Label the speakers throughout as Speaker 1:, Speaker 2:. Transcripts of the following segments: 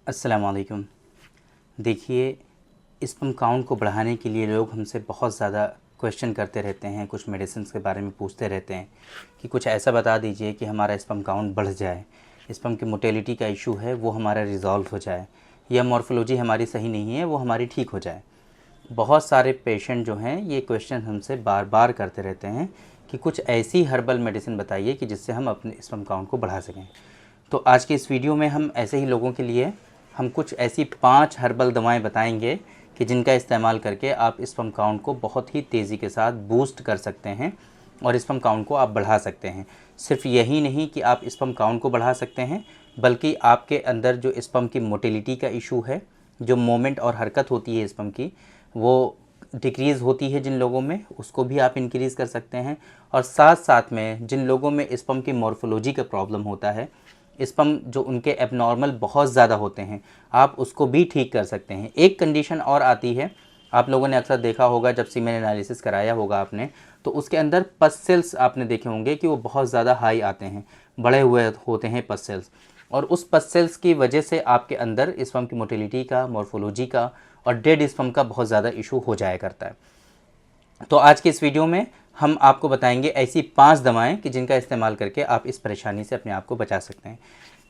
Speaker 1: अस्सलाम वालेकुम। देखिए, स्पर्म काउंट को बढ़ाने के लिए लोग हमसे बहुत ज़्यादा क्वेश्चन करते रहते हैं, कुछ मेडिसिन्स के बारे में पूछते रहते हैं कि कुछ ऐसा बता दीजिए कि हमारा स्पर्म काउंट बढ़ जाए, स्पर्म की मोटेलिटी का इशू है वो हमारा रिज़ॉल्व हो जाए, या मॉर्फोलॉजी हमारी सही नहीं है वो हमारी ठीक हो जाए। बहुत सारे पेशेंट जो हैं ये क्वेश्चन हमसे बार बार करते रहते हैं कि कुछ ऐसी हर्बल मेडिसिन बताइए कि जिससे हम अपने स्पर्म काउंट को बढ़ा सकें। तो आज के इस वीडियो में हम ऐसे ही लोगों के लिए हम कुछ ऐसी 5 हर्बल दवाएं बताएंगे कि जिनका इस्तेमाल करके आप स्पर्म काउंट को बहुत ही तेज़ी के साथ बूस्ट कर सकते हैं और स्पर्म काउंट को आप बढ़ा सकते हैं। सिर्फ यही नहीं कि आप स्पर्म काउंट को बढ़ा सकते हैं, बल्कि आपके अंदर जो स्पर्म की मोटिलिटी का इशू है, जो मोमेंट और हरकत होती है स्पर्म की, वो डिक्रीज़ होती है जिन लोगों में, उसको भी आप इंक्रीज़ कर सकते हैं। और साथ साथ में जिन लोगों में स्पर्म की मॉर्फोलॉजी का प्रॉब्लम होता है, स्पर्म जो उनके एबनॉर्मल बहुत ज़्यादा होते हैं, आप उसको भी ठीक कर सकते हैं। एक कंडीशन और आती है, आप लोगों ने अक्सर देखा होगा जब सीमेन एनालिसिस कराया होगा आपने, तो उसके अंदर पस सेल्स आपने देखे होंगे कि वो बहुत ज़्यादा हाई आते हैं, बड़े हुए होते हैं पस सेल्स, और उस पस सेल्स की वजह से आपके अंदर स्पर्म की मोटिलिटी का, मॉर्फोलॉजी का और डेड स्पर्म का बहुत ज़्यादा इशू हो जाया करता है। तो आज के इस वीडियो में हम आपको बताएंगे ऐसी 5 दवाएं कि जिनका इस्तेमाल करके आप इस परेशानी से अपने आप को बचा सकते हैं।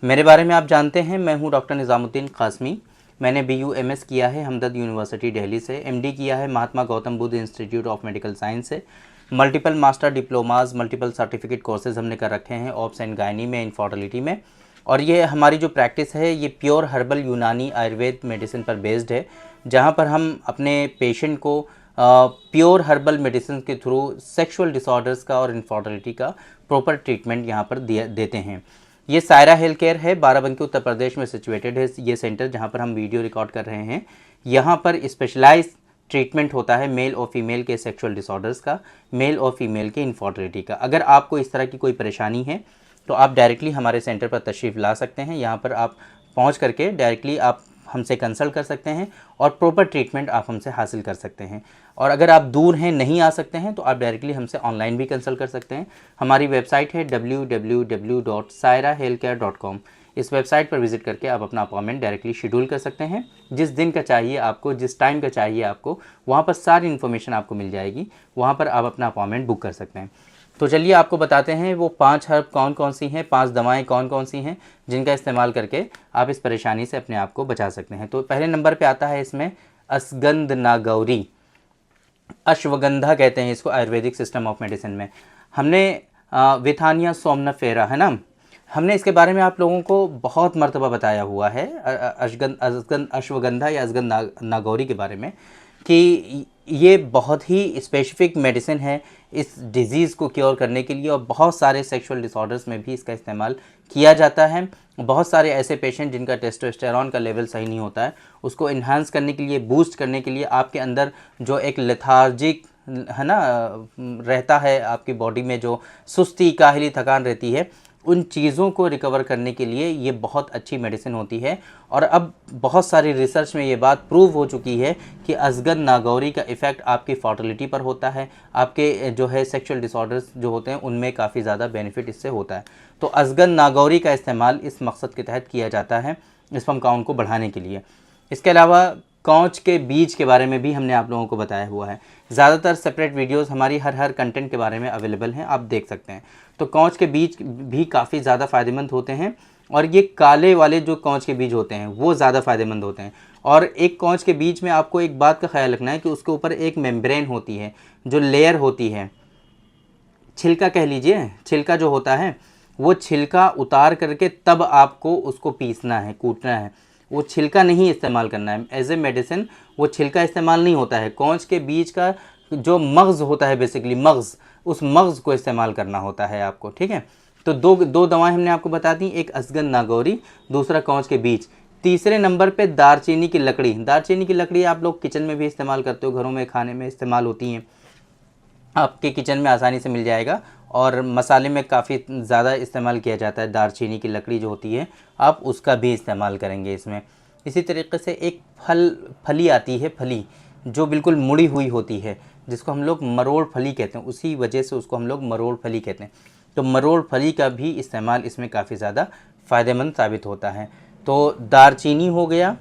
Speaker 1: मेरे बारे में आप जानते हैं, मैं हूं डॉक्टर निज़ामुद्दीन कासमी। मैंने BUMS किया है हमदर्द यूनिवर्सिटी दिल्ली से, MD किया है Mahatma Gautam Buddha institute of medical science से, multiple master diplomas, multiple certificate courses हमने कर रखे हैं ऑब्स एंड गायनी में, इनफर्टिलिटी में। और ये हमारी जो प्रैक्टिस है ये प्योर हर्बल यूनानी आयुर्वेद मेडिसिन पर बेस्ड है, जहाँ पर हम अपने पेशेंट को प्योर हर्बल मेडिसिन के थ्रू सेक्सुअल डिसऑर्डर्स का और इनफर्टिलिटी का प्रॉपर ट्रीटमेंट यहाँ पर देते हैं। ये सायरा हेल्थ केयर है, बाराबंकी उत्तर प्रदेश में सिचुएटेड है ये सेंटर, जहाँ पर हम वीडियो रिकॉर्ड कर रहे हैं। यहाँ पर स्पेशलाइज ट्रीटमेंट होता है मेल और फीमेल के सेक्सुअल डिसऑर्डर्स का, मेल और फीमेल के इनफर्टिलिटी का। अगर आपको इस तरह की कोई परेशानी है तो आप डायरेक्टली हमारे सेंटर पर तशरीफ़ ला सकते हैं। यहाँ पर आप पहुँच करके डायरेक्टली आप हमसे कंसल्ट कर सकते हैं और प्रॉपर ट्रीटमेंट आप हमसे हासिल कर सकते हैं। और अगर आप दूर हैं, नहीं आ सकते हैं, तो आप डायरेक्टली हमसे ऑनलाइन भी कंसल्ट कर सकते हैं। हमारी वेबसाइट है www.sairahealthcare.com। इस वेबसाइट पर विज़िट करके आप अपना अपॉइंटमेंट डायरेक्टली शेड्यूल कर सकते हैं। जिस दिन का चाहिए आपको, जिस टाइम का चाहिए आपको, वहाँ पर सारी इन्फॉर्मेशन आपको मिल जाएगी। वहाँ पर आप अपना अपॉइंटमेंट बुक कर सकते हैं। तो चलिए आपको बताते हैं वो 5 हर्ब कौन कौन सी हैं, 5 दवाएं कौन कौन सी हैं जिनका इस्तेमाल करके आप इस परेशानी से अपने आप को बचा सकते हैं। तो पहले नंबर पे आता है इसमें अश्वगंध नागौरी, अश्वगंधा कहते हैं इसको आयुर्वेदिक सिस्टम ऑफ मेडिसिन में। हमने विथानिया सोमनिफेरा है ना, हमने इसके बारे में आप लोगों को बहुत मर्तबा बताया हुआ है, अश्वगंधा या अश्वगंध नागौरी के बारे में, कि ये बहुत ही स्पेसिफिक मेडिसिन है इस डिज़ीज़ को क्योर करने के लिए, और बहुत सारे सेक्सुअल डिसऑर्डर्स में भी इसका इस्तेमाल किया जाता है। बहुत सारे ऐसे पेशेंट जिनका टेस्टोस्टेरोन का लेवल सही नहीं होता है, उसको इन्हांस करने के लिए, बूस्ट करने के लिए, आपके अंदर जो एक लेथार्जिक है ना रहता है, आपकी बॉडी में जो सुस्ती, काहली, थकान रहती है, उन चीज़ों को रिकवर करने के लिए ये बहुत अच्छी मेडिसिन होती है। और अब बहुत सारी रिसर्च में ये बात प्रूव हो चुकी है कि अश्वगंध नागौरी का इफ़ेक्ट आपकी फर्टिलिटी पर होता है, आपके जो है सेक्सुअल डिसऑर्डर्स जो होते हैं उनमें काफ़ी ज़्यादा बेनिफिट इससे होता है। तो अश्वगंध नागौरी का इस्तेमाल इस मकसद के तहत किया जाता है, स्पर्म काउंट को बढ़ाने के लिए। इसके अलावा कौच के बीज के बारे में भी हमने आप लोगों को बताया हुआ है। ज़्यादातर सेपरेट वीडियोस हमारी हर कंटेंट के बारे में अवेलेबल हैं, आप देख सकते हैं। तो कौच के बीज भी काफ़ी ज़्यादा फ़ायदेमंद होते हैं, और ये काले वाले जो कौच के बीज होते हैं वो ज़्यादा फ़ायदेमंद होते हैं। और एक कौच के बीज में आपको एक बात का ख्याल रखना है कि उसके ऊपर एक मेम्ब्रेन होती है, जो लेयर होती है, छिलका कह लीजिए, छिलका जो होता है, वो छिलका उतार करके तब आपको उसको पीसना है, कूटना है। वो छिलका नहीं इस्तेमाल करना है एज ए मेडिसिन, वो छिलका इस्तेमाल नहीं होता है। कौच के बीज का जो मग़ज़ होता है, बेसिकली मग़ज़, उस मग़ज़ को इस्तेमाल करना होता है आपको, ठीक है। तो दो दवाएं हमने आपको बता दी, एक अश्वगंध नागौरी, दूसरा कौच के बीज। तीसरे नंबर पे दालचीनी की लकड़ी। दालचीनी की लकड़ी आप लोग किचन में भी इस्तेमाल करते हो, घरों में खाने में इस्तेमाल होती हैं, आपके किचन में आसानी से मिल जाएगा, और मसाले में काफ़ी ज़्यादा इस्तेमाल किया जाता है। दालचीनी की लकड़ी जो होती है, आप उसका भी इस्तेमाल करेंगे इसमें। इसी तरीके से एक फली आती है, फली जो बिल्कुल मुड़ी हुई होती है, जिसको हम लोग मरोड़ फली कहते हैं, उसी वजह से उसको हम लोग मरोड़ फली कहते हैं। तो मरोड़ फली का भी इस्तेमाल इसमें काफ़ी ज़्यादा फ़ायदेमंद साबित होता है। तो दारचीनी हो गया,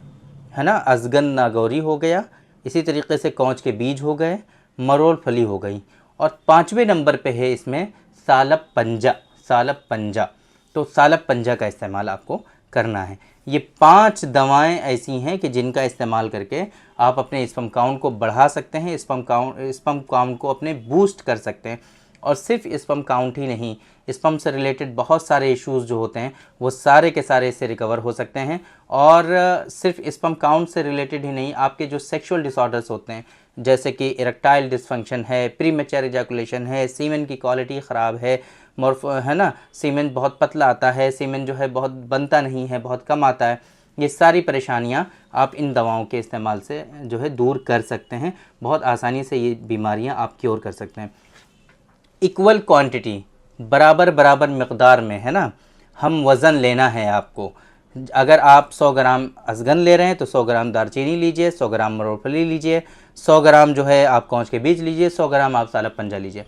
Speaker 1: है ना, अजगन नागौरी हो गया, इसी तरीके से कौच के बीज हो गए, मरोल फली हो गई, और 5वें नंबर पे है इसमें सालब पंजा। सालब पंजा, तो सालब पंजा का इस्तेमाल आपको करना है। ये 5 दवाएं ऐसी हैं कि जिनका इस्तेमाल करके आप अपने स्पर्म काउंट को बढ़ा सकते हैं, स्पर्म काउंट को अपने बूस्ट कर सकते हैं। और सिर्फ स्पर्म काउंट ही नहीं, स्पर्म से रिलेटेड बहुत सारे इश्यूज़ जो होते हैं वो सारे के सारे इससे रिकवर हो सकते हैं। और सिर्फ स्पर्म काउंट से रिलेटेड ही नहीं, आपके जो सेक्सुअल डिसऑर्डर्स होते हैं जैसे कि इरेक्टाइल डिसफंक्शन है, प्रीमेच्योर इजैकुलेशन है, सीमेन की क्वालिटी ख़राब है, है ना, सीमेन बहुत पतला आता है, सीमेन जो है बहुत बनता नहीं है, बहुत कम आता है, ये सारी परेशानियां आप इन दवाओं के इस्तेमाल से जो है दूर कर सकते हैं। बहुत आसानी से ये बीमारियां आप क्योर कर सकते हैं। इक्वल क्वांटिटी, बराबर बराबर मकदार में, है ना, हम वज़न लेना है आपको। अगर आप 100 ग्राम अजगन ले रहे हैं तो 100 ग्राम दारचीनी लीजिए, 100 ग्राम मरोफली लीजिए, 100 ग्राम जो है आप कौच के बीज लीजिए, 100 ग्राम आप सालब पंजा लीजिए।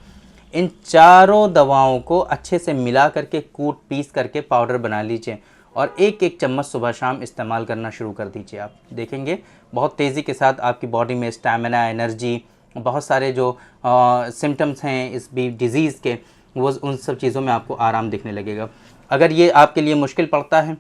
Speaker 1: इन चारों दवाओं को अच्छे से मिला करके कूट पीस करके पाउडर बना लीजिए और एक एक चम्मच सुबह शाम इस्तेमाल करना शुरू कर दीजिए। आप देखेंगे बहुत तेज़ी के साथ आपकी बॉडी में स्टैमिना, एनर्जी, बहुत सारे जो सिम्टम्स हैं इस डिज़ीज़ के, वो उन सब चीज़ों में आपको आराम दिखने लगेगा। अगर ये आपके लिए मुश्किल पड़ता है,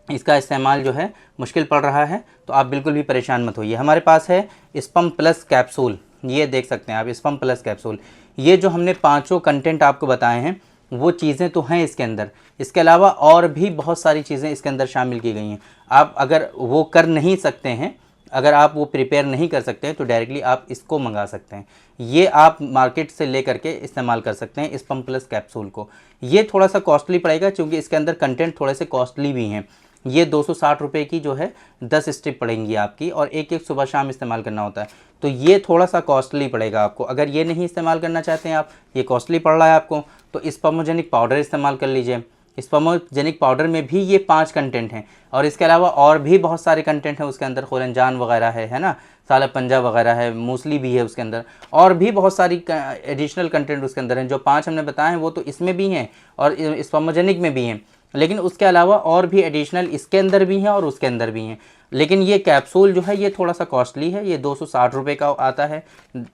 Speaker 1: इसका इस्तेमाल जो है मुश्किल पड़ रहा है, तो आप बिल्कुल भी परेशान मत होइए। हमारे पास है स्पर्म प्लस कैप्सूल, ये देख सकते हैं आप, स्पर्म प्लस कैप्सूल। ये जो हमने 5 कंटेंट आपको बताए हैं वो चीज़ें तो हैं इसके अंदर, इसके अलावा और भी बहुत सारी चीज़ें इसके अंदर शामिल की गई हैं। आप अगर वो कर नहीं सकते हैं, अगर आप वो प्रिपेयर नहीं कर सकते हैं, तो डायरेक्टली आप इसको मंगा सकते हैं। ये आप मार्केट से ले करके इस्तेमाल कर सकते हैं स्पर्म प्लस कैप्सूल को। ये थोड़ा सा कॉस्टली पड़ेगा क्योंकि इसके अंदर कंटेंट थोड़े से कॉस्टली भी हैं। ये 260 रुपये की जो है 10 स्ट्रिप पड़ेंगी आपकी, और एक एक सुबह शाम इस्तेमाल करना होता है, तो ये थोड़ा सा कॉस्टली पड़ेगा आपको। अगर ये नहीं इस्तेमाल करना चाहते हैं आप, ये कॉस्टली पड़ रहा है आपको, तो स्पर्मोजेनिक पाउडर इस्तेमाल कर लीजिए। स्पर्मोजेनिक पाउडर में भी ये 5 कंटेंट हैं, और इसके अलावा और भी बहुत सारे कंटेंट हैं उसके अंदर, खोलनजान वगैरह है ना, सालब पंजा वगैरह है, मूसली भी है उसके अंदर, और भी बहुत सारी एडिशनल कंटेंट उसके अंदर हैं। जो 5 हमने बताए हैं वो तो इसमें भी हैं और स्पर्मोजेनिक में भी हैं, लेकिन उसके अलावा और भी एडिशनल इसके अंदर भी हैं और उसके अंदर भी हैं। लेकिन ये कैप्सूल जो है ये थोड़ा सा कॉस्टली है, ये 260 रुपये का आता है,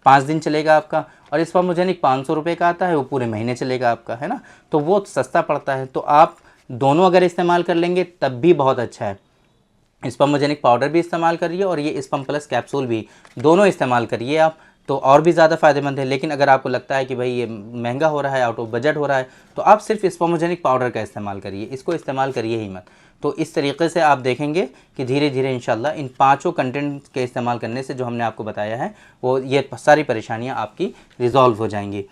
Speaker 1: 5 दिन चलेगा आपका। और स्पर्मोजेनिक 500 रुपये का आता है, वो पूरे महीने चलेगा आपका, है ना, तो वो सस्ता पड़ता है। तो आप दोनों अगर इस्तेमाल कर लेंगे तब भी बहुत अच्छा है। स्पर्मोजेनिक पाउडर भी इस्तेमाल करिए और ये स्पर्म प्लस कैप्सूल भी, दोनों इस्तेमाल करिए आप, तो और भी ज़्यादा फ़ायदेमंद है। लेकिन अगर आपको लगता है कि भाई ये महंगा हो रहा है, आउट ऑफ बजट हो रहा है, तो आप सिर्फ स्पर्मोजेनिक पाउडर का इस्तेमाल करिए, इसको इस्तेमाल करिए ही मत। तो इस तरीके से आप देखेंगे कि धीरे धीरे इंशाल्लाह इन 5 कंटेंट के इस्तेमाल करने से जो हमने आपको बताया है वो ये सारी परेशानियाँ आपकी रिजॉल्व हो जाएंगी।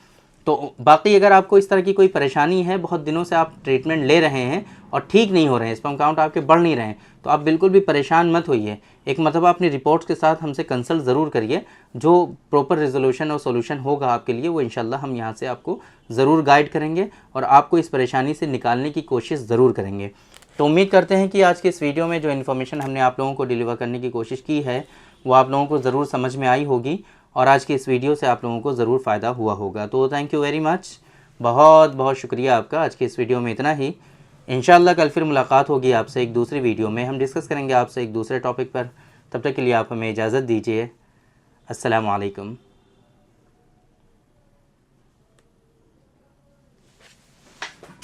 Speaker 1: तो बाकी अगर आपको इस तरह की कोई परेशानी है, बहुत दिनों से आप ट्रीटमेंट ले रहे हैं और ठीक नहीं हो रहे हैं, स्पर्म काउंट आपके बढ़ नहीं रहे हैं, तो आप बिल्कुल भी परेशान मत होइए। एक मतलब अपनी रिपोर्ट्स के साथ हमसे कंसल्ट ज़रूर करिए, जो प्रॉपर रेजोल्यूशन और सॉल्यूशन होगा आपके लिए वो इंशाल्लाह हम यहाँ से आपको ज़रूर गाइड करेंगे और आपको इस परेशानी से निकालने की कोशिश ज़रूर करेंगे। तो उम्मीद करते हैं कि आज के इस वीडियो में जो इन्फॉर्मेशन हमने आप लोगों को डिलीवर करने की कोशिश की है वो आप लोगों को ज़रूर समझ में आई होगी और आज की इस वीडियो से आप लोगों को ज़रूर फ़ायदा हुआ होगा। तो थैंक यू वेरी मच, बहुत बहुत शुक्रिया आपका। आज की इस वीडियो में इतना ही। इंशाल्लाह कल फिर मुलाकात होगी आपसे एक दूसरी वीडियो में, हम डिस्कस करेंगे आपसे एक दूसरे टॉपिक पर। तब तक के लिए आप हमें इजाज़त दीजिए। अस्सलामु अलैकुम।